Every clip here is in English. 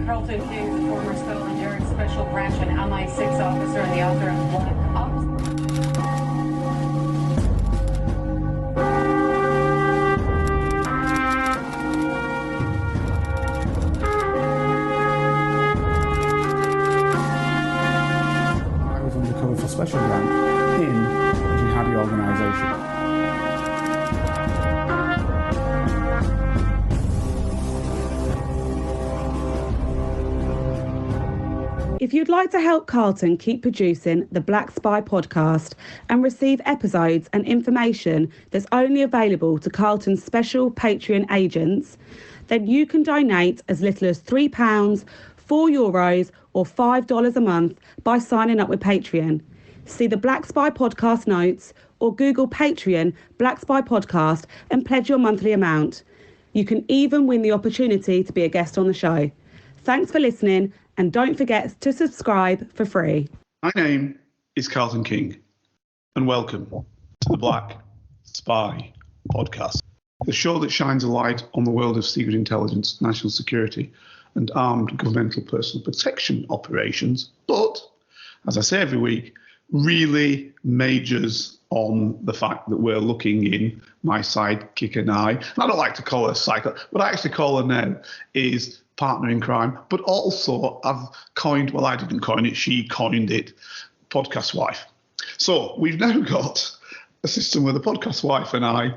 Carlton King, the former Scotland Yard Special Branch and MI6 officer and the author of Black Ops. I was undercover for Special Branch in a jihadi organisation. If you'd like to help Carlton keep producing the Black Spy podcast and receive episodes and information that's only available to Carlton's special Patreon agents, then you can donate as little as £3, €4 or $5 a month by signing up with Patreon. See the Black Spy podcast notes or Google Patreon Black Spy podcast and pledge your monthly amount. You can even win the opportunity to be a guest on the show. Thanks for listening. And don't forget to subscribe for free. My name is Carlton King, and welcome to the Black Spy podcast, the show that shines a light on the world of secret intelligence, national security, and armed governmental personal protection operations, but, as I say every week, really majors on the fact that we're looking in my sidekick and I don't like to call her psycho, what I actually call her now is partner in crime, but also I've coined, well, I didn't coin it, she coined it, podcast wife. So we've now got a system where the podcast wife and I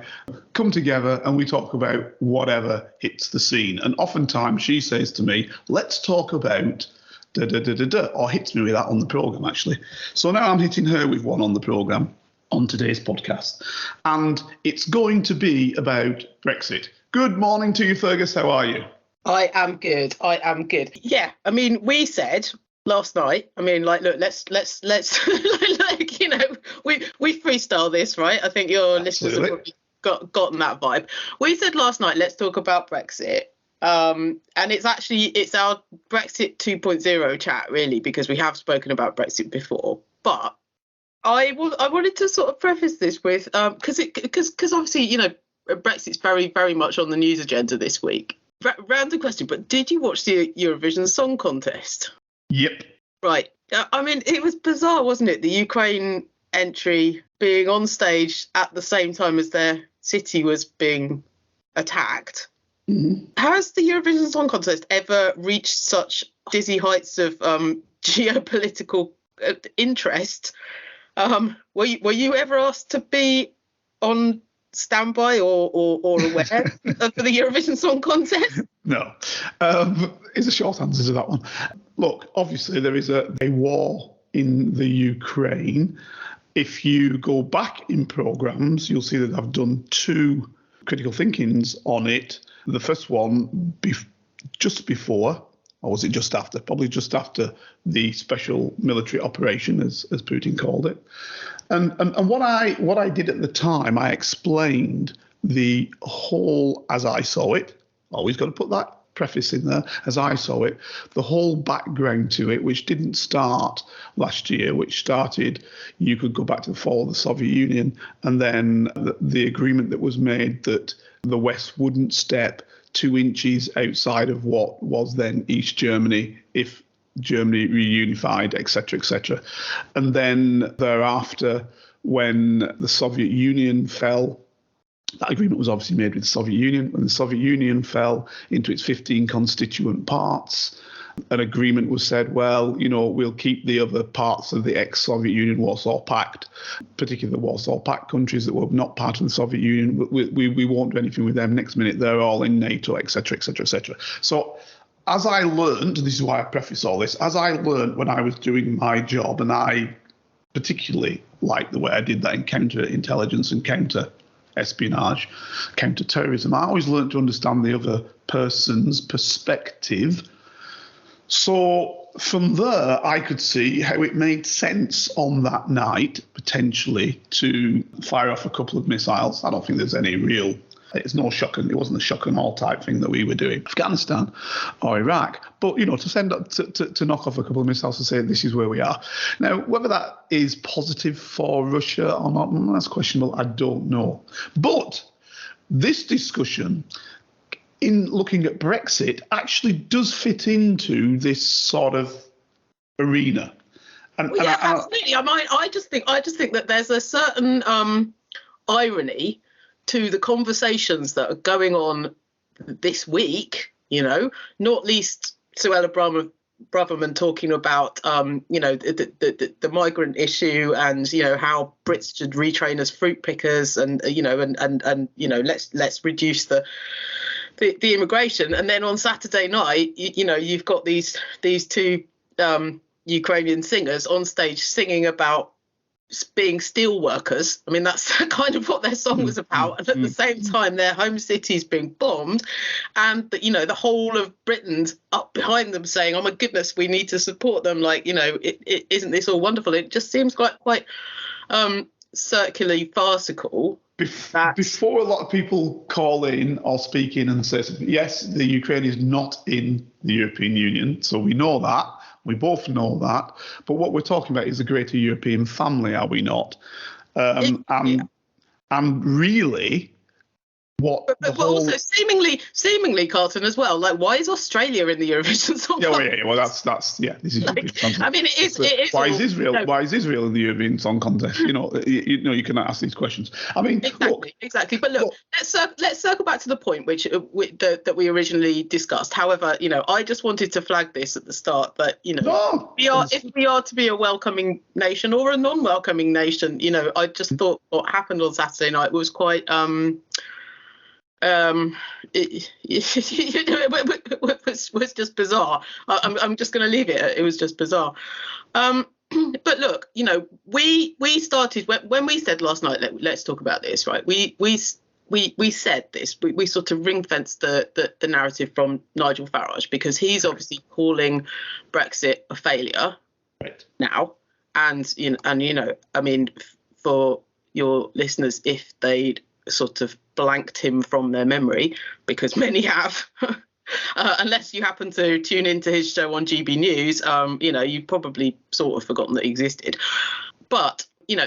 come together and we talk about whatever hits the scene. And oftentimes she says to me, let's talk about da-da-da-da-da, or hits me with that on the programme, actually. So now I'm hitting her with one on the programme on today's podcast. And it's going to be about Brexit. Good morning to you, Fergus. How are you? I am good. Yeah, I mean, we said last night, I mean, like, look, let's like, you know, we freestyle this, right? I think your listeners have probably gotten that vibe. We said last night, let's talk about Brexit. And it's our Brexit 2.0 chat, really, because we have spoken about Brexit before. But I wanted to sort of preface this with, because obviously, you know, Brexit's very, very much on the news agenda this week. Random question, but did you watch the Eurovision Song Contest? Yep. Right. I mean, it was bizarre, wasn't it? The Ukraine entry being on stage at the same time as their city was being attacked. Mm-hmm. Has the Eurovision Song Contest ever reached such dizzy heights of geopolitical interest? Were you ever asked to be on standby or aware for the Eurovision Song Contest? No. Is a short answer to that one. Look, obviously there is a war in the Ukraine. If you go back in programmes, you'll see that I've done two critical thinkings on it. The first one just before, or was it just after? Probably just after the special military operation, as Putin called it. And what I did at the time, I explained the whole, as I saw it, always got to put that preface in there, as I saw it, the whole background to it, which didn't start last year, which started, you could go back to the fall of the Soviet Union, and then the agreement that was made that the West wouldn't step 2 inches outside of what was then East Germany if Germany reunified, etc., etc. And then thereafter, when the Soviet Union fell, that agreement was obviously made with the Soviet Union. When the Soviet Union fell into its 15 constituent parts, an agreement was said, well, you know, we'll keep the other parts of the ex-Soviet Union Warsaw Pact, particularly the Warsaw Pact countries that were not part of the Soviet Union. We won't do anything with them. Next minute, they're all in NATO, etc., etc., etc. So as I learned, this is why I preface all this, as I learned when I was doing my job, and I particularly like the way I did that in counterintelligence and counter-espionage, counter-terrorism, I always learned to understand the other person's perspective. So from there, I could see how it made sense on that night, potentially, to fire off a couple of missiles. I don't think there's any real... It's no shock, and it wasn't a shock and all type thing that we were doing, Afghanistan or Iraq. But, you know, to send up to knock off a couple of missiles to say this is where we are. Now, whether that is positive for Russia or not, that's questionable. I don't know. But this discussion in looking at Brexit, actually does fit into this sort of arena. Absolutely. I just think that there's a certain irony to the conversations that are going on this week. Not least Suella Braverman talking about the migrant issue, and how Brits should retrain as fruit pickers, and let's reduce the immigration. And then on Saturday night, you've got these two Ukrainian singers on stage singing about being steel workers. I mean, that's kind of what their song was about. And at the same time, their home city's being bombed, and the whole of Britain's up behind them saying, "Oh my goodness, we need to support them." Like, isn't this all wonderful? It just seems quite circularly farcical. Before a lot of people call in or speak in and say, yes, the Ukraine is not in the European Union, so we know that. We both know that. But what we're talking about is the greater European family, are we not? And really, what? But also seemingly, Carlton, as well. Like, why is Australia in the Eurovision Song Contest? Well, that's This is. I mean, it is. Why is Israel? Why is Israel in the Eurovision Song Contest? You can ask these questions. I mean, exactly. But look, let's circle back to the point that we originally discussed. However, I just wanted to flag this at the start that if we are to be a welcoming nation or a non-welcoming nation, I just thought what happened on Saturday night was quite. It was just bizarre. I'm just going to leave it. It was just bizarre. But look, we started when we said last night, let's talk about this, right? We said this. We sort of ring fenced the narrative from Nigel Farage, because he's obviously calling Brexit a failure now, and I mean, for your listeners, if they'd sort of blanked him from their memory, because many have, unless you happen to tune into his show on GB News, you've probably sort of forgotten that he existed. But he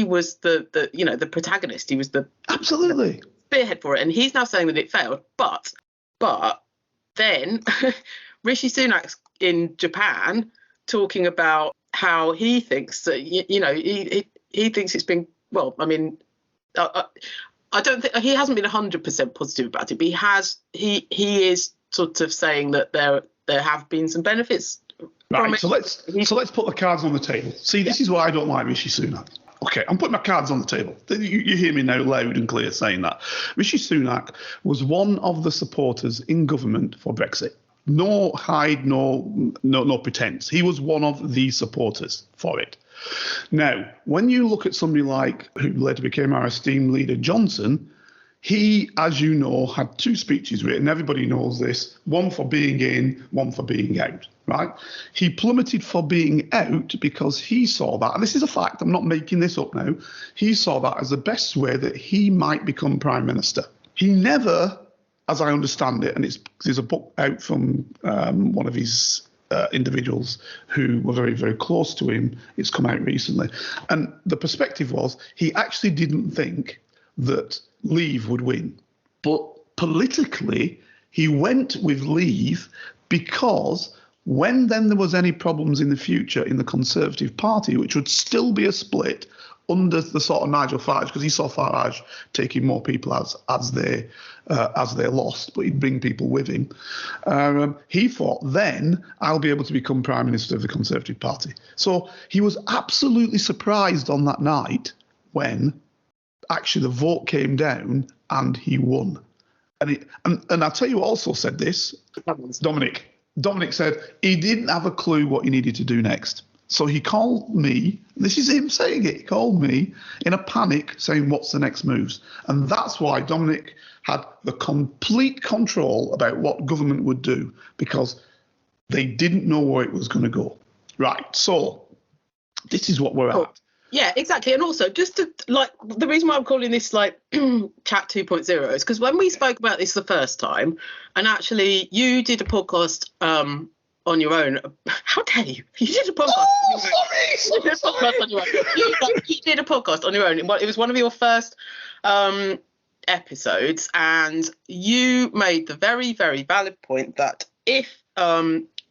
was the protagonist. He was the absolutely spearhead for it, and he's now saying that it failed. But then Rishi Sunak's in Japan talking about how he thinks that he thinks it's been, well, I mean, I don't think he hasn't been 100% positive about it, but he is sort of saying that there have been some benefits. Right. So let's put the cards on the table. See, this is why I don't like Rishi Sunak. Okay, I'm putting my cards on the table. You hear me now loud and clear saying that. Rishi Sunak was one of the supporters in government for Brexit. No hide, no pretense. He was one of the supporters for it. Now, when you look at somebody like who later became our esteemed leader, Johnson, he, as you know, had two speeches written. Everybody knows this. One for being in, one for being out, right? He plummeted for being out because he saw that, and this is a fact, I'm not making this up now, he saw that as the best way that he might become Prime Minister. He never, as I understand it, and there's a book out from one of his individuals who were very, very close to him. It's come out recently. And the perspective was he actually didn't think that Leave would win. But politically, he went with Leave because when then there was any problems in the future in the Conservative Party, which would still be a split under the sort of Nigel Farage, because he saw Farage taking more people as they lost, but he'd bring people with him. He thought, then I'll be able to become Prime Minister of the Conservative Party. So he was absolutely surprised on that night when actually the vote came down and he won. And I'll tell you who also said this, Dominic. Dominic said he didn't have a clue what he needed to do next. So he called me, this is him saying it, he called me in a panic saying, what's the next moves? And that's why Dominic had the complete control about what government would do, because they didn't know where it was going to go. Right, so this is what we're at. Yeah, exactly. And also, just to, the reason why I'm calling this chat 2.0 is because when we spoke about this the first time, and actually you did a podcast on your own. How dare you? You did a podcast. Oh, sorry. You did a podcast on your own. You did a podcast on your own. It was one of your first episodes, and you made the very, very valid point that if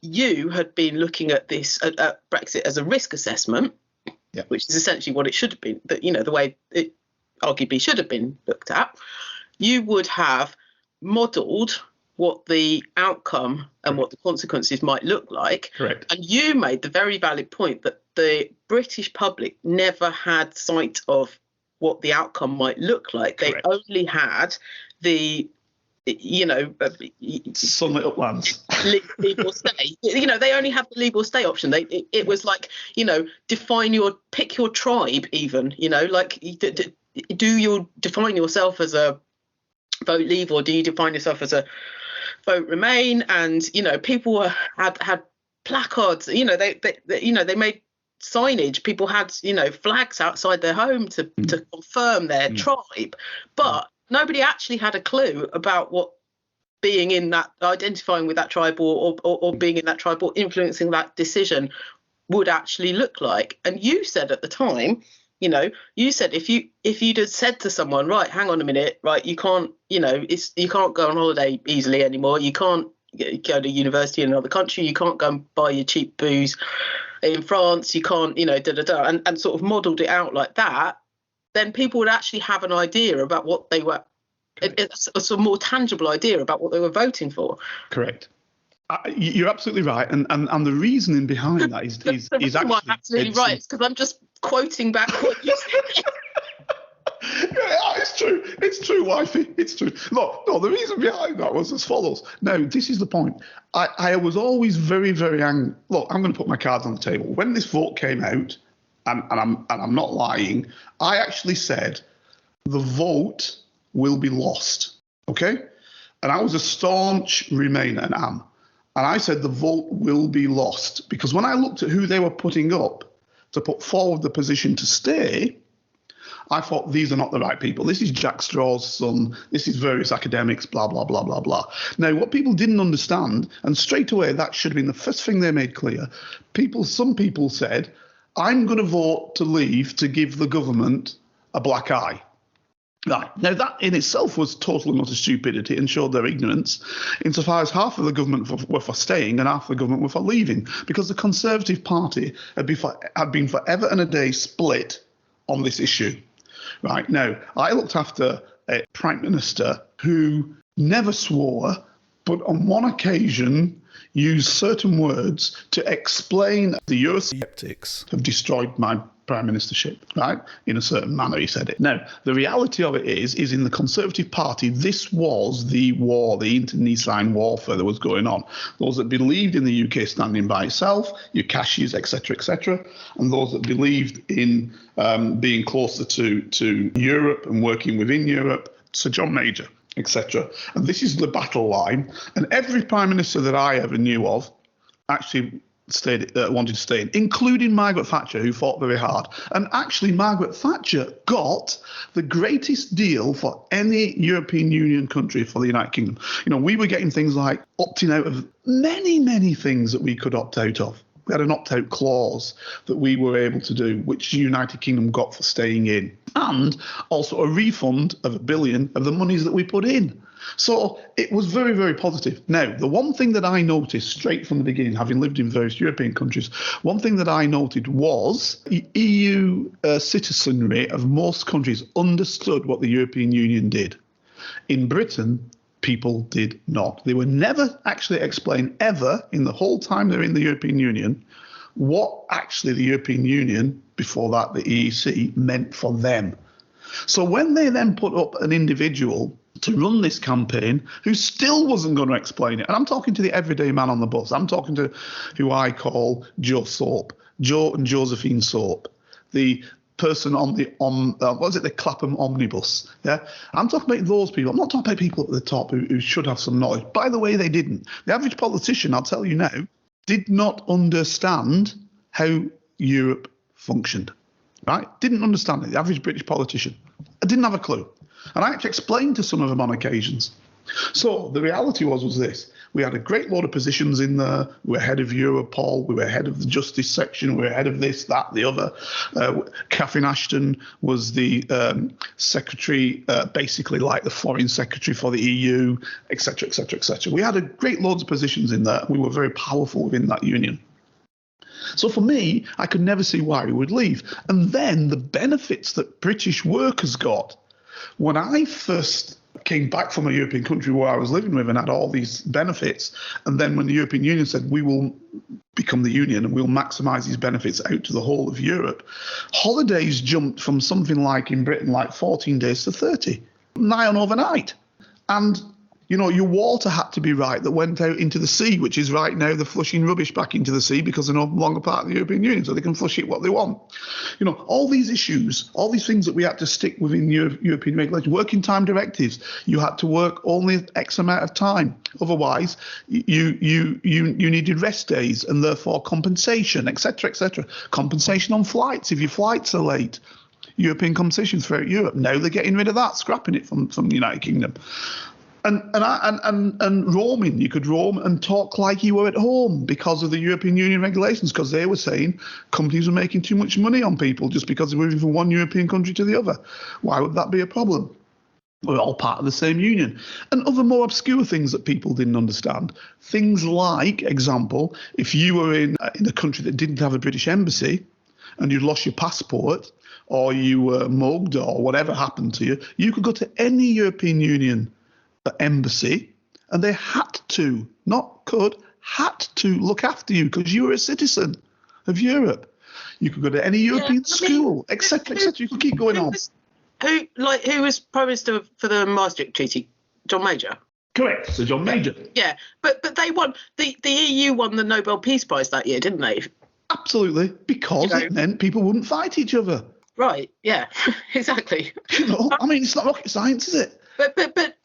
you had been looking at this at Brexit as a risk assessment, which is essentially what it should have been, that the way it arguably should have been looked at, you would have modelled what the outcome and what the consequences might look like. Correct. And you made the very valid point that the British public never had sight of what the outcome might look like. Correct. They only had the sunlit uplands, legal stay. They only have the legal stay option. It was like, pick your tribe, even. Do you define yourself as a vote leave, or do you define yourself as a vote remain? And people had placards. They made signage. People had flags outside their home to confirm their tribe, but nobody actually had a clue about what being in that, identifying with that tribe, or being in that tribe, or influencing that decision would actually look like. And you said at the time, you said if you'd have said to someone, right, hang on a minute, right, you can't go on holiday easily anymore. You can't go to university in another country. You can't go and buy your cheap booze in France. You can't, and sort of modelled it out like that. Then people would actually have an idea about what they were, a sort of more tangible idea about what they were voting for. Correct. You're absolutely right, and the reasoning behind that is actually absolutely right. It's because I'm just quoting back what you said. Yeah, it's true, wifey. It's true. No, the reason behind that was as follows. Now, this is the point. I was always very, very angry. Look, I'm going to put my cards on the table. When this vote came out, and I'm not lying, I actually said the vote will be lost. Okay, and I was a staunch Remainer, and am. And I said the vote will be lost, because when I looked at who they were putting up to put forward the position to stay, I thought, these are not the right people. This is Jack Straw's son. This is various academics, blah, blah, blah, blah, blah. Now, what people didn't understand, and straight away that should have been the first thing they made clear, some people said, I'm going to vote to leave to give the government a black eye. Right. Now, that in itself was total and utter stupidity and showed their ignorance, insofar as half of the government were for staying and half of the government were for leaving, because the Conservative Party had been forever and a day split on this issue. Right. Now, I looked after a Prime Minister who never swore, but on one occasion used certain words to explain the Eurosceptics have destroyed my prime ministership, right? In a certain manner, he said it. Now, the reality of it is in the Conservative Party, this was the war, the internecine warfare that was going on. Those that believed in the UK standing by itself, your Cashews, etc., and those that believed in being closer to Europe and working within Europe, Sir John Major, etc. And this is the battle line. And every prime minister that I ever knew of actually wanted to stay in, including Margaret Thatcher, who fought very hard. And actually, Margaret Thatcher got the greatest deal for any European Union country for the United Kingdom. We were getting things like opting out of many, many things that we could opt out of. We had an opt-out clause that we were able to do, which the United Kingdom got for staying in, and also a refund of $1 billion of the monies that we put in. So it was very, very positive. Now, the one thing that I noticed straight from the beginning, having lived in various European countries, one thing that I noted was the EU citizenry of most countries understood what the European Union did. In Britain, people did not. They were never actually explained ever in the whole time they're in the European Union what actually the European Union, before that the EEC, meant for them. So when they then put up an individual to run this campaign who still wasn't going to explain it, and I'm talking to the everyday man on the bus, I'm talking to who I call Joe Soap, Joe and Josephine Soap, the person on the Clapham omnibus. Yeah, I'm talking about those people. I'm not talking about people at the top who should have some knowledge. By the way, they didn't. The average politician, I'll tell you now, did not understand how Europe functioned. Right? Didn't understand it. The average British politician. I didn't have a clue. And I actually explained to some of them on occasions. So the reality was this. We had a great load of positions in there. We were head of Europol. We were head of the justice section. We were head of this, that, the other. Catherine Ashton was the secretary, basically like the foreign secretary for the EU, etc., etc., etc. We had a great loads of positions in there. We were very powerful within that union. So for me, I could never see why we would leave. And then the benefits that British workers got. When I first came back from a European country where I was living with and had all these benefits, and then when the European Union said we will become the union and we'll maximise these benefits out to the whole of Europe, holidays jumped from something like in Britain like 14 days to 30, nigh on overnight. And you know, your water had to be right that went out into the sea, which is right now they're flushing rubbish back into the sea because they're no longer part of the European Union, so they can flush it what they want. You know, all these issues, all these things that we had to stick within European regulation, working time directives, you had to work only X amount of time. Otherwise, you needed rest days and therefore compensation, etc., etc. Compensation on flights if your flights are late. European compensation throughout Europe. Now they're getting rid of that, scrapping it from the United Kingdom. And roaming, you could roam and talk like you were at home because of the European Union regulations, because they were saying companies were making too much money on people just because they were moving from one European country to the other. Why would that be a problem? We're all part of the same union. And other more obscure things that people didn't understand. Things like, example, if you were in a country that didn't have a British embassy and you'd lost your passport or you were mugged or whatever happened to you, you could go to any European Union embassy and they had to, not could, had to look after you because you were a citizen of Europe. You could go to any European school, etc., etc. You could keep going on. Who was Prime Minister for the Maastricht Treaty? John Major. Correct, Sir John Major. Yeah, but they won. The EU won the Nobel Peace Prize that year, didn't they? Absolutely, because it meant people wouldn't fight each other. Right. Yeah. Exactly. You know, I mean, it's not rocket science, is it? But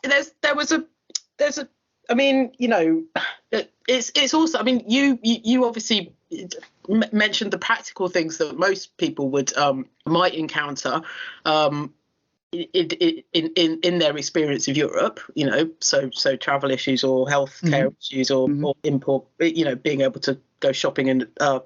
there's a I mean, you know, it's also, I mean, you obviously mentioned the practical things that most people would might encounter in their experience of Europe, you know, so travel issues or healthcare issues or import, you know, being able to go shopping in a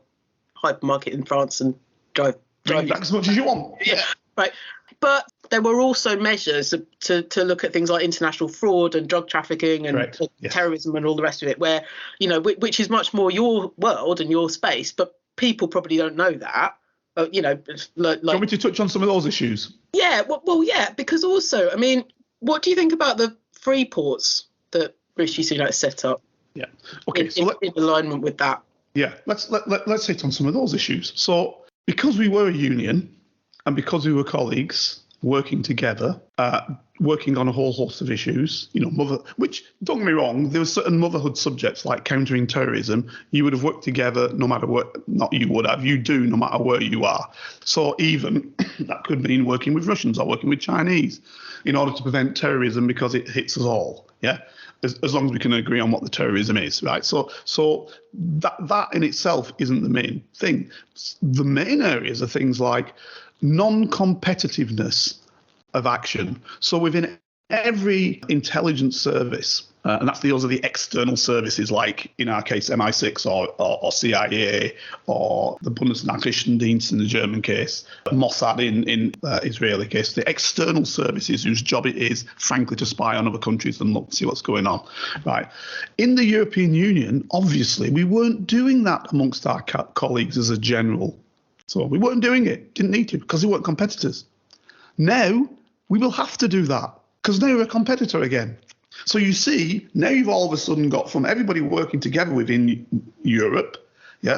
hypermarket in France and drive back as much as you want. Yeah. Right. But there were also measures to look at things like international fraud and drug trafficking and terrorism and all the rest of it, where, you know, which is much more your world and your space, but people probably don't know that. You know, do you want me to touch on some of those issues? Yeah, well, yeah, because also, I mean, what do you think about the free ports that Rishi Sunak set up? Yeah. Okay. In alignment with that. Yeah. Let's hit on some of those issues. So, because we were a union and because we were colleagues working together, working on a whole host of issues, you know, which, don't get me wrong, there were certain motherhood subjects like countering terrorism. You would have worked together no matter what, not you would have, you do no matter where you are. So even that could mean working with Russians or working with Chinese in order to prevent terrorism because it hits us all. Yeah. As long as we can agree on what the terrorism is, right? So that in itself isn't the main thing. The main areas are things like non-competitiveness of action. So within every intelligence service, and those are the external services, like in our case MI6 or CIA or the Bundesnachrichtendienst in the German case, Mossad in Israeli case, the external services whose job it is, frankly, to spy on other countries and look, see what's going on. Right. In the European Union, obviously, we weren't doing that amongst our colleagues as a general. So we weren't doing it, didn't need to, because we weren't competitors. Now we will have to do that because now we're a competitor again. So you see, now you've all of a sudden got from everybody working together within Europe,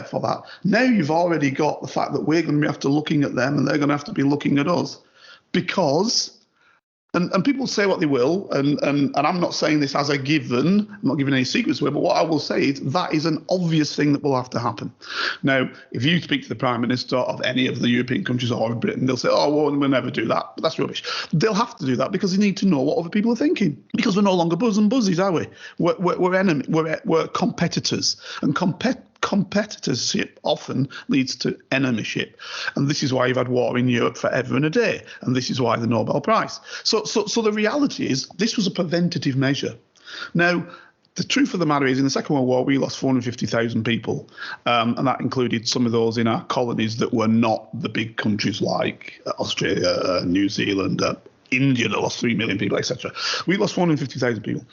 for that. Now you've already got the fact that we're going to be after looking at them and they're going to have to be looking at us because, and people say what they will, and I'm not saying this as a given, I'm not giving any secrets away, but what I will say is that is an obvious thing that will have to happen. Now, if you speak to the Prime Minister of any of the European countries or of Britain, they'll say, oh, well, we'll never do that. But that's rubbish. They'll have to do that because they need to know what other people are thinking. Because we're no longer buzz and buzzies, are we? We're competitors. And competitorship often leads to enemyship. And this is why you've had war in Europe forever and a day. And this is why the Nobel Prize. So the reality is this was a preventative measure. Now, The truth of the matter is, in the Second World War, we lost 450,000 people, and that included some of those in our colonies that were not the big countries like Australia, New Zealand, India that lost 3 million people, etc. We lost 450,000 people.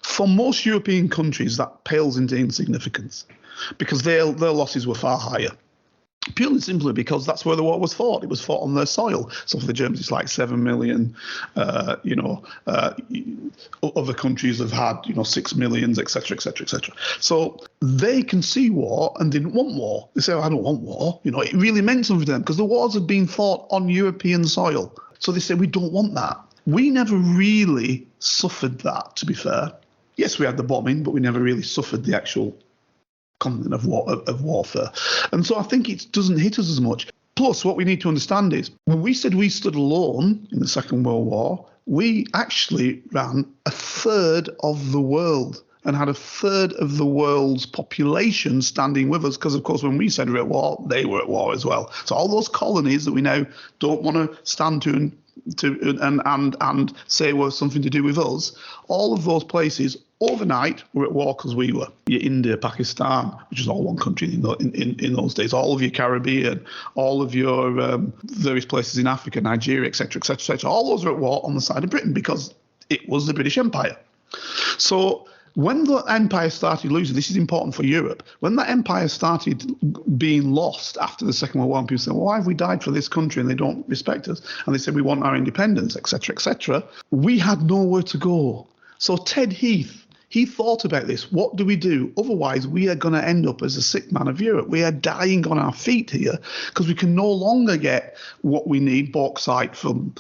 For most European countries, that pales into insignificance because their losses were far higher. Purely and simply because that's where the war was fought. It was fought on their soil. So for the Germans, it's like 7 million. Other countries have had, 6 million, etc., etc., etc. So they can see war and didn't want war. They say, I don't want war. It really meant something to them because the wars had been fought on European soil. So they say, we don't want that. We never really suffered that, to be fair. Yes, we had the bombing, but we never really suffered the actual content of warfare. And so I think it doesn't hit us as much. Plus, what we need to understand is, when we said we stood alone in the Second World War, we actually ran a third of the world and had a third of the world's population standing with us because, of course, when we said we're at war, they were at war as well. So all those colonies that we now don't want to stand to and say were something to do with us, all of those places overnight were at war because we were. Your India, Pakistan, which is all one country in those days, all of your Caribbean, all of your various places in Africa, Nigeria, etc., etc., etc., all those were at war on the side of Britain because it was the British Empire. So when the empire started losing, this is important for Europe, when that empire started being lost after the Second World War, people said, well, why have we died for this country and they don't respect us? And they said, we want our independence, etc., etc. We had nowhere to go. So Ted Heath, he thought about this. What do we do? Otherwise, we are going to end up as a sick man of Europe. We are dying on our feet here because we can no longer get what we need, bauxite from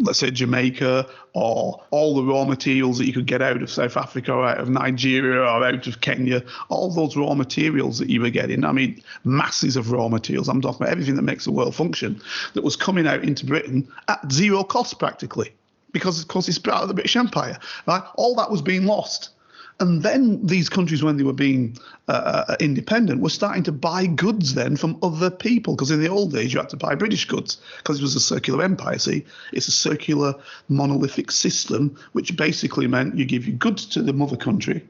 let's say, Jamaica, or all the raw materials that you could get out of South Africa or out of Nigeria or out of Kenya, all those raw materials that you were getting. I mean, masses of raw materials. I'm talking about everything that makes the world function that was coming out into Britain at zero cost practically. Because, of course, it's part of the British Empire. Right? All that was being lost. And then these countries, when they were being independent, were starting to buy goods then from other people. Because in the old days, you had to buy British goods because it was a circular empire. See, it's a circular monolithic system, which basically meant you give your goods to the mother country,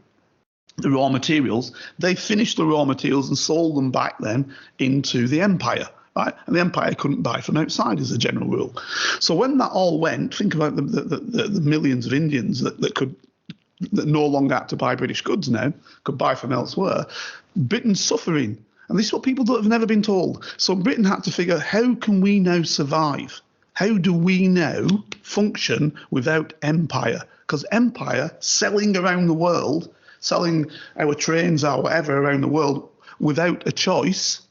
the raw materials. They finished the raw materials and sold them back then into the empire. Right? And the empire couldn't buy from outside as a general rule. So when that all went, think about the millions of Indians that no longer had to buy British goods now, could buy from elsewhere. Britain's suffering. And this is what people have never been told. So Britain had to figure, how can we now survive? How do we now function without empire? Because empire, selling around the world, selling our trains or whatever around the world without a choice,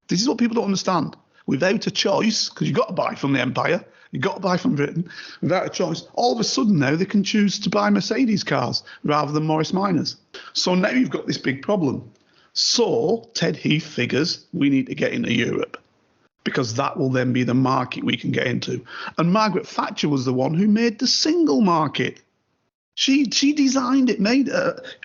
this is what people don't understand. Without a choice, because you've got to buy from the empire, you've got to buy from Britain, without a choice, all of a sudden now they can choose to buy Mercedes cars rather than Morris Minors. So now you've got this big problem. So Ted Heath figures we need to get into Europe because that will then be the market we can get into. And Margaret Thatcher was the one who made the single market. She designed it, made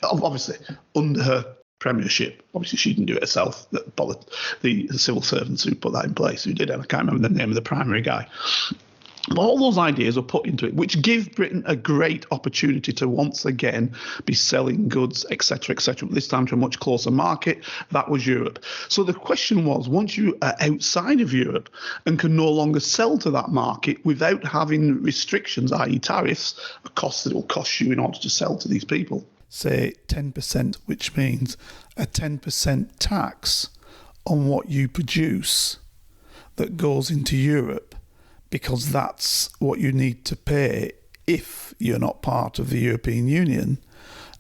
obviously under her premiership. Obviously, she didn't do it herself. The civil servants who put that in place, who did it, I can't remember the name of the primary guy. But all those ideas were put into it, which give Britain a great opportunity to once again be selling goods, etc., etc., but this time to a much closer market. That was Europe. So the question was, once you are outside of Europe and can no longer sell to that market without having restrictions, i.e. tariffs, a cost that will cost you in order to sell to these people, say 10%, which means a 10% tax on what you produce that goes into Europe, because that's what you need to pay if you're not part of the European Union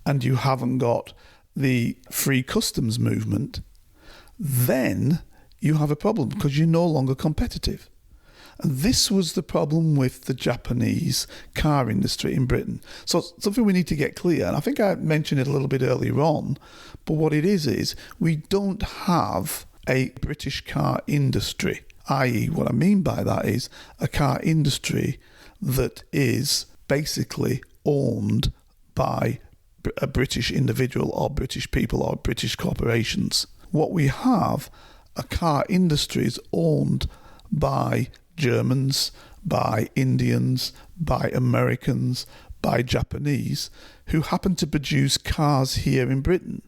and you haven't got the free customs movement, then you have a problem because you're no longer competitive. And this was the problem with the Japanese car industry in Britain. So something we need to get clear, and I think I mentioned it a little bit earlier on, but what it is we don't have a British car industry, i.e. what I mean by that is a car industry that is basically owned by a British individual or British people or British corporations. What we have, a car industry is owned by Germans, by Indians, by Americans, by Japanese who happened to produce cars here in Britain.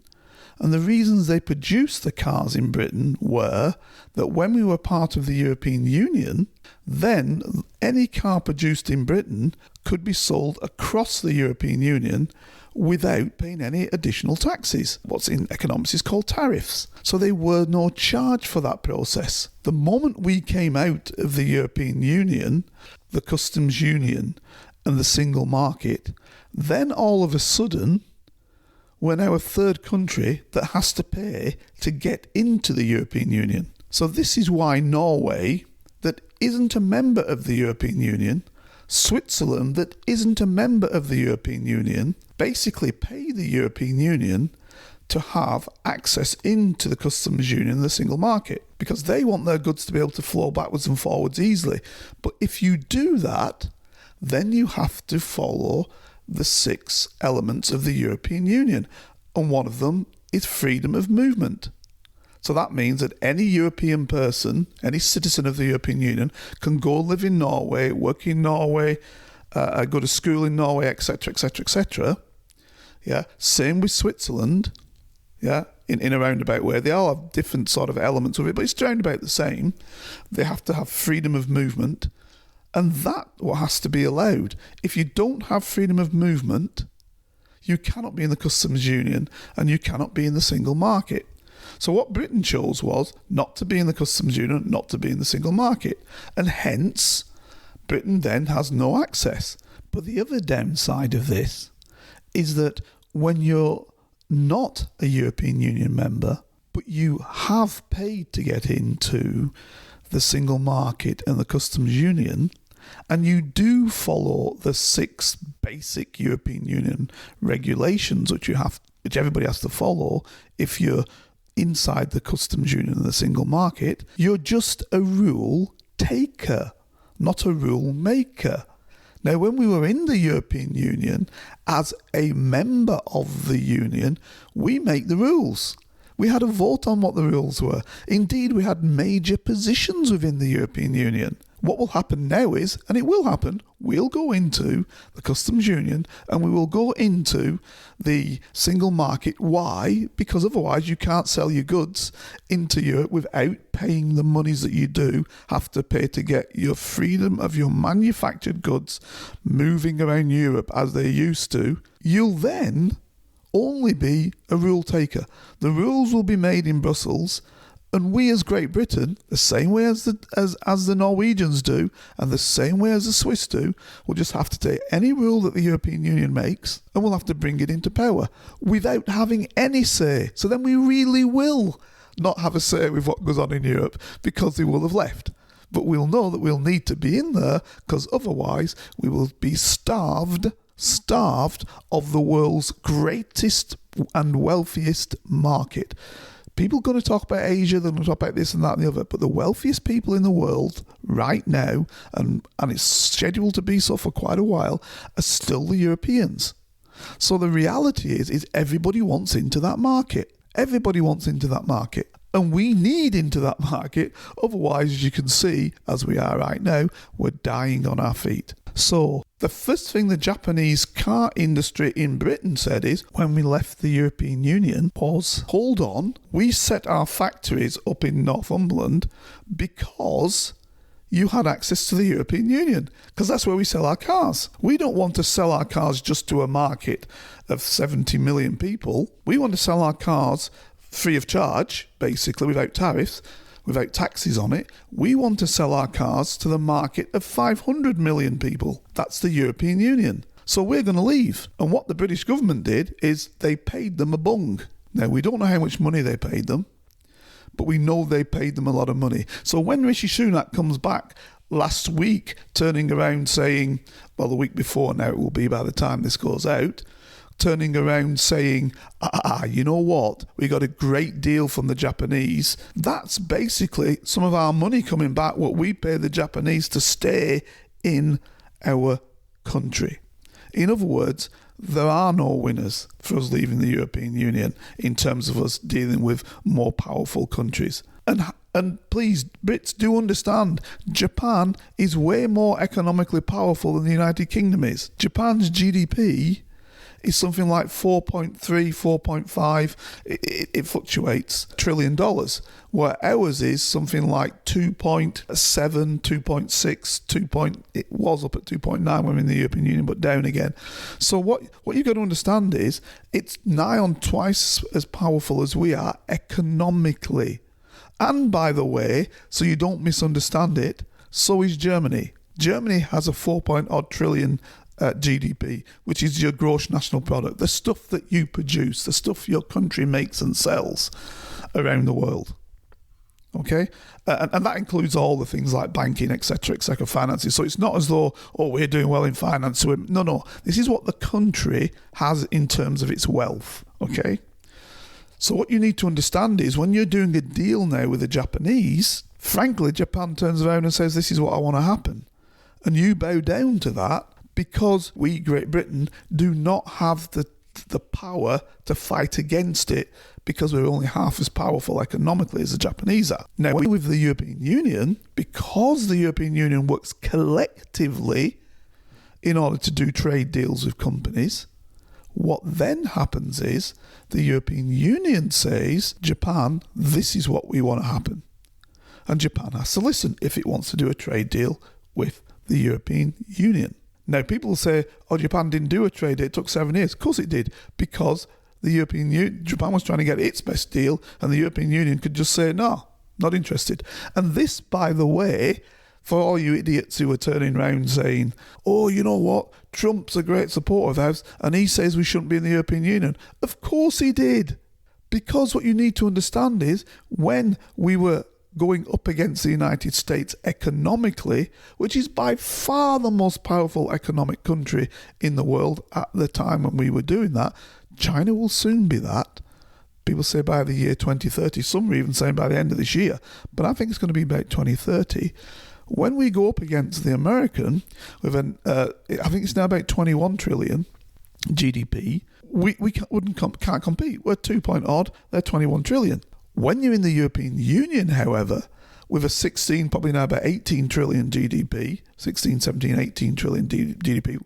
And the reasons they produced the cars in Britain were that when we were part of the European Union, then any car produced in Britain could be sold across the European Union without paying any additional taxes. What's in economics is called tariffs. So there were no charge for that process. The moment we came out of the European Union, the customs union and the single market, then all of a sudden we're now a third country that has to pay to get into the European Union. So this is why Norway, that isn't a member of the European Union, Switzerland, that isn't a member of the European Union, basically pay the European Union to have access into the customs union and the single market, because they want their goods to be able to flow backwards and forwards easily. But if you do that, then you have to follow the 6 elements of the European Union, and one of them is freedom of movement. So that means that any European person, any citizen of the European Union, can go live in Norway, work in Norway, go to school in Norway, etc., etc., etc. Yeah, same with Switzerland. Yeah, in a roundabout way. They all have different sort of elements of it, but it's round about the same. They have to have freedom of movement, and that's what has to be allowed. If you don't have freedom of movement, you cannot be in the customs union and you cannot be in the single market. So what Britain chose was not to be in the customs union, not to be in the single market. And hence, Britain then has no access. But the other downside of this is that when you're not a European Union member, but you have paid to get into the single market and the customs union, and you do follow the 6 basic European Union regulations which everybody has to follow if you're inside the customs union and the single market, you're just a rule taker, not a rule maker. Now, when we were in the European Union, as a member of the union, we make the rules. We had a vote on what the rules were. Indeed, we had major positions within the European Union. What will happen now is, and it will happen, we'll go into the customs union and we will go into the single market. Why? Because otherwise you can't sell your goods into Europe without paying the monies that you do have to pay to get your freedom of your manufactured goods moving around Europe as they used to. You'll then only be a rule taker. The rules will be made in Brussels, and we as Great Britain, the same way as the Norwegians do, and the same way as the Swiss do, will just have to take any rule that the European Union makes and we'll have to bring it into power without having any say. So then we really will not have a say with what goes on in Europe because they will have left. But we'll know that we'll need to be in there because otherwise we will be starved of the world's greatest and wealthiest market. People are going to talk about Asia, they're going to talk about this and that and the other, but the wealthiest people in the world right now, and it's scheduled to be so for quite a while, are still the Europeans. So the reality is everybody wants into that market. Everybody wants into that market. And we need into that market, otherwise, as you can see, as we are right now, we're dying on our feet. So the first thing the Japanese car industry in Britain said is, when we left the European Union, was, hold on, we set our factories up in Northumberland because you had access to the European Union, because that's where we sell our cars. We don't want to sell our cars just to a market of 70 million people. We want to sell our cars free of charge, basically, without tariffs, without taxes on it. We want to sell our cars to the market of 500 million people. That's the European Union. So we're going to leave. And what the British government did is they paid them a bung. Now, we don't know how much money they paid them, but we know they paid them a lot of money. So when Rishi Sunak comes back last week, turning around saying, well, the week before now it will be by the time this goes out, turning around saying, you know what, we got a great deal from the Japanese. That's basically some of our money coming back, what we pay the Japanese to stay in our country. In other words, there are no winners for us leaving the European Union in terms of us dealing with more powerful countries. And And please, Brits, do understand, Japan is way more economically powerful than the United Kingdom is. Japan's GDP is something like 4.3, 4.5, it fluctuates, $1 trillion, where ours is something like 2.7, 2.6, it was up at 2.9 when we were in the European Union, but down again. So what you've got to understand is it's nigh on twice as powerful as we are economically. And by the way, so you don't misunderstand it, so is Germany. Germany has a 4-odd trillion GDP, which is your gross national product, the stuff that you produce, the stuff your country makes and sells around the world. Okay? And that includes all the things like banking, etc., finances. So it's not as though, we're doing well in finance. So no. This is what the country has in terms of its wealth. Okay? So what you need to understand is when you're doing a deal now with the Japanese, frankly, Japan turns around and says, this is what I want to happen. And you bow down to that because we, Great Britain, do not have the power to fight against it because we're only half as powerful economically as the Japanese are. Now, with the European Union, because the European Union works collectively in order to do trade deals with companies, what then happens is the European Union says, Japan, this is what we want to happen. And Japan has to listen if it wants to do a trade deal with the European Union. Now, people say, Japan didn't do a trade deal, it took 7 years. Of course it did, because Japan was trying to get its best deal, and the European Union could just say, no, not interested. And this, by the way, for all you idiots who are turning around saying, you know what, Trump's a great supporter of ours, and he says we shouldn't be in the European Union. Of course he did. Because what you need to understand is, when we were going up against the United States economically, which is by far the most powerful economic country in the world at the time when we were doing that, China will soon be that. People say by the year 2030, some are even saying by the end of this year, but I think it's going to be about 2030. When we go up against the American, with I think it's now about 21 trillion GDP, we can't compete. We're 2-odd, they're 21 trillion. When you're in the European Union, however, with a 16, probably now about 18 trillion GDP, 16, 17, 18 trillion GDP,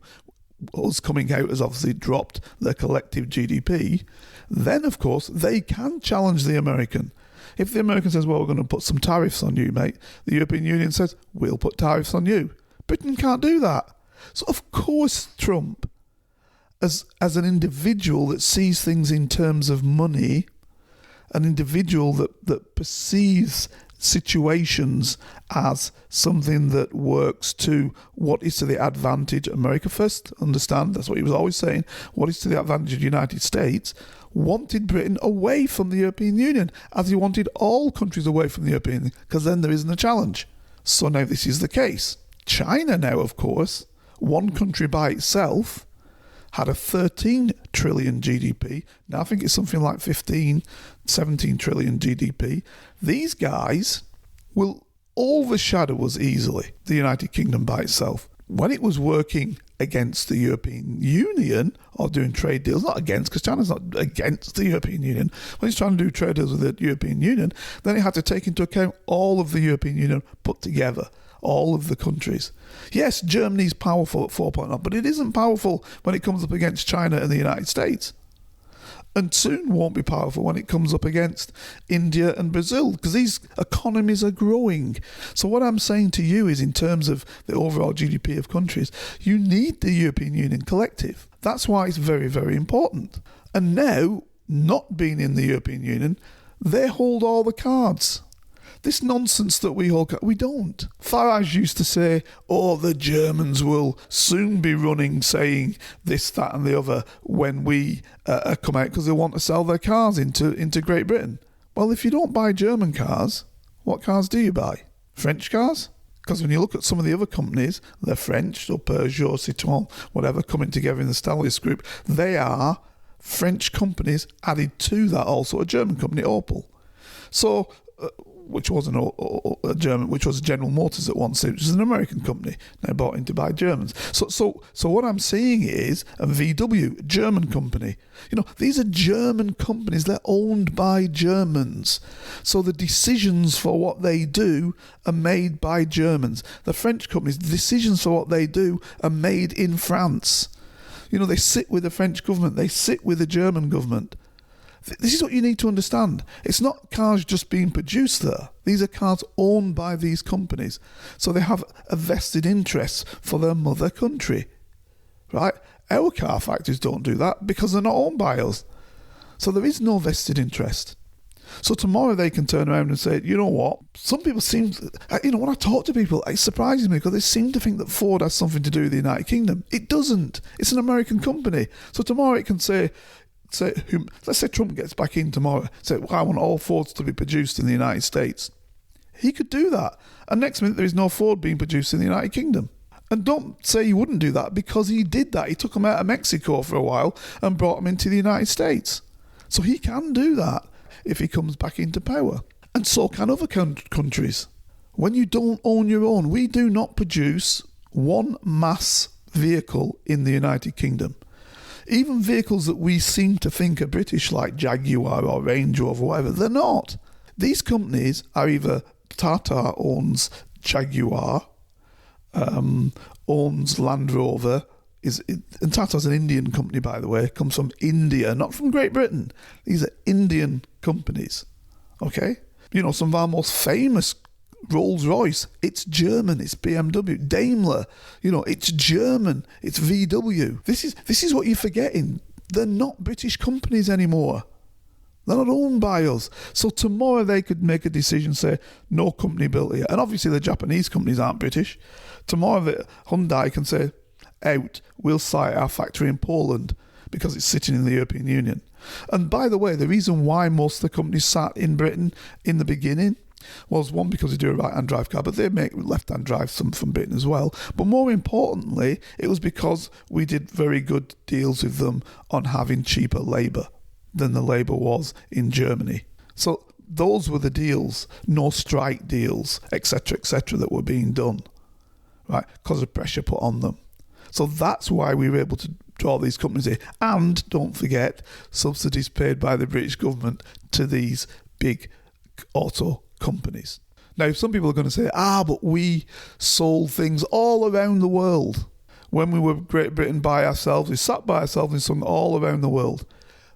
us coming out has obviously dropped their collective GDP, then, of course, they can challenge the American. If the American says, we're going to put some tariffs on you, mate, the European Union says, we'll put tariffs on you. Britain can't do that. So, of course, Trump, as an individual that sees things in terms of money, an individual that perceives situations as something that works to what is to the advantage, America first, understand, that's what he was always saying, what is to the advantage of the United States, wanted Britain away from the European Union, as he wanted all countries away from the European Union, because then there isn't a challenge. So now this is the case. China now, of course, one country by itself, had a 13 trillion GDP. Now I think it's something like 15, 17 trillion GDP. These guys will overshadow us easily, the United Kingdom by itself. When it was working against the European Union, or doing trade deals, not against, because China's not against the European Union, when it's trying to do trade deals with the European Union, then it had to take into account all of the European Union put together. All of the countries. Yes, Germany's powerful at 4.0, but it isn't powerful when it comes up against China and the United States. And soon won't be powerful when it comes up against India and Brazil, because these economies are growing. So what I'm saying to you is, in terms of the overall GDP of countries, you need the European Union collective. That's why it's very, very important. And now, not being in the European Union, they hold all the cards. This nonsense that we don't. Farage used to say, the Germans will soon be running, saying this, that and the other when we come out, because they want to sell their cars into Great Britain. Well, if you don't buy German cars, what cars do you buy? French cars? Because when you look at some of the other companies, they're French, so Peugeot, Citroën, whatever, coming together in the Stellantis group, they are French companies added to that, also a German company, Opel. So which was a German, which was General Motors at one stage, which is an American company now bought into by Germans. So what I'm seeing is a VW, German company. These are German companies. They're owned by Germans. So the decisions for what they do are made by Germans. The French companies, the decisions for what they do are made in France. They sit with the French government. They sit with the German government. This is what you need to understand. It's not cars just being produced there. These are cars owned by these companies. So they have a vested interest for their mother country, right? Our car factories don't do that because they're not owned by us. So there is no vested interest. So tomorrow they can turn around and say, you know what? Some people seem, when I talk to people, it surprises me because they seem to think that Ford has something to do with the United Kingdom. It doesn't. It's an American company. So tomorrow it can say, let's say Trump gets back in tomorrow, say, well, I want all Fords to be produced in the United States. He could do that. And next minute there is no Ford being produced in the United Kingdom. And don't say he wouldn't do that, because he did that. He took them out of Mexico for a while and brought them into the United States. So he can do that if he comes back into power. And so can other countries. When you don't own your own, we do not produce one mass vehicle in the United Kingdom. Even vehicles that we seem to think are British, like Jaguar or Range Rover or whatever, they're not. These companies are either Tata owns Jaguar, owns Land Rover, and Tata's an Indian company, by the way, comes from India, not from Great Britain. These are Indian companies, okay? Some of our most famous, Rolls-Royce, it's German, it's BMW, Daimler, it's German, it's VW. This is what you're forgetting. They're not British companies anymore. They're not owned by us. So tomorrow they could make a decision, say, no company built here. And obviously the Japanese companies aren't British. Tomorrow Hyundai can say, out, we'll site our factory in Poland because it's sitting in the European Union. And by the way, the reason why most of the companies sat in Britain in the beginning was, one, because they do a right-hand drive car, but they make left-hand drive some from Britain as well. But more importantly, it was because we did very good deals with them on having cheaper labour than the labour was in Germany. So those were the deals, no strike deals, etc., that were being done, right, because of pressure put on them. So that's why we were able to draw these companies here. And don't forget, subsidies paid by the British government to these big auto companies. Now, some people are going to say, but we sold things all around the world. When we were Great Britain by ourselves, we sat by ourselves and sung all around the world.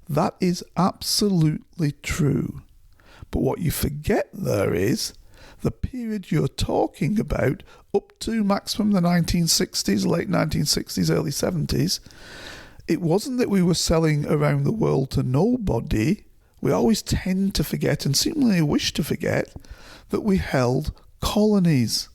That is absolutely true. But what you forget there is the period you're talking about, up to maximum the 1960s, late 1960s, early 70s, it wasn't that we were selling around the world to nobody. We always tend to forget, and seemingly wish to forget, that we held colonies,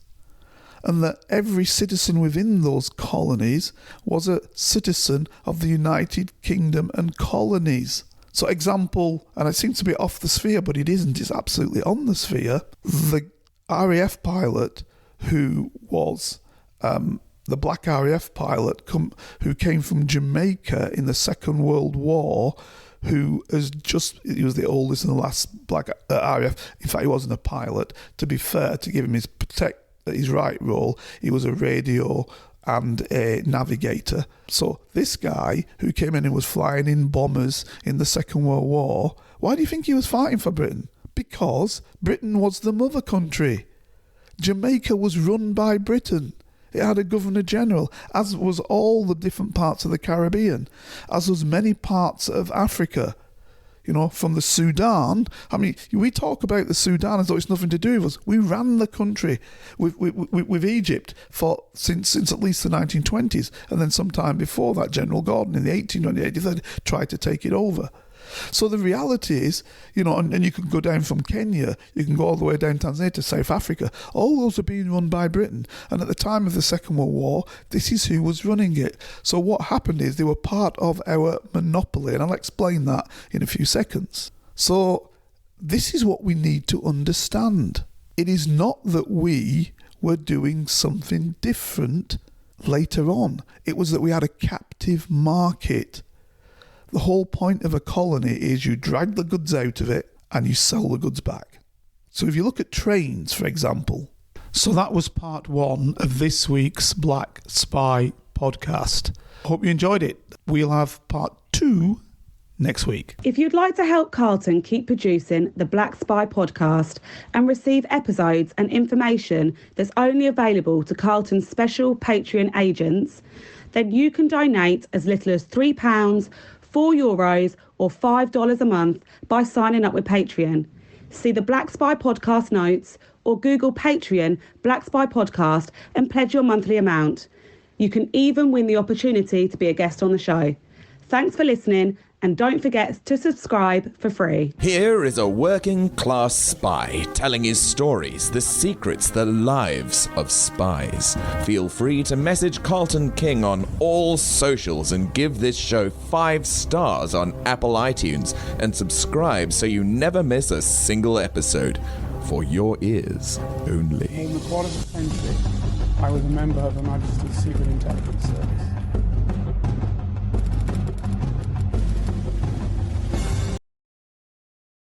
and that every citizen within those colonies was a citizen of the United Kingdom and colonies. So example, and it seems to be off the sphere, but it isn't, it's absolutely on the sphere, the RAF pilot who was the black RAF pilot who came from Jamaica in the Second World War, who he was the oldest and the last black RAF. In fact, he wasn't a pilot. To be fair, to give him his right role, he was a radio and a navigator. So this guy who came in and was flying in bombers in the Second World War, why do you think he was fighting for Britain? Because Britain was the mother country. Jamaica was run by Britain. It had a Governor General, as was all the different parts of the Caribbean, as was many parts of Africa. From the Sudan. I mean, we talk about the Sudan as though it's nothing to do with us. We ran the country with Egypt since at least the 1920s, and then sometime before that, General Gordon in the 1880s tried to take it over. So the reality is, and you can go down from Kenya, you can go all the way down Tanzania to South Africa. All those are being run by Britain. And at the time of the Second World War, this is who was running it. So what happened is they were part of our monopoly, and I'll explain that in a few seconds. So this is what we need to understand. It is not that we were doing something different later on. It was that we had a captive market. The whole point of a colony is you drag the goods out of it and you sell the goods back. So if you look at trains, for example. So that was part 1 of this week's Black Spy podcast. Hope you enjoyed it. We'll have part 2 next week. If you'd like to help Carlton keep producing the Black Spy podcast and receive episodes and information that's only available to Carlton's special Patreon agents, then you can donate as little as £3, €4 or $5 a month by signing up with Patreon. See the Black Spy podcast notes or Google Patreon Black Spy podcast and pledge your monthly amount. You can even win the opportunity to be a guest on the show. Thanks for listening, and don't forget to subscribe for free. Here is a working class spy telling his stories, the secrets, the lives of spies. Feel free to message Carlton King on all socials and give this show 5 stars on Apple iTunes and subscribe so you never miss a single episode. For your ears only. In the quarter of a century, I was a member of Her Majesty's Secret Intelligence Service.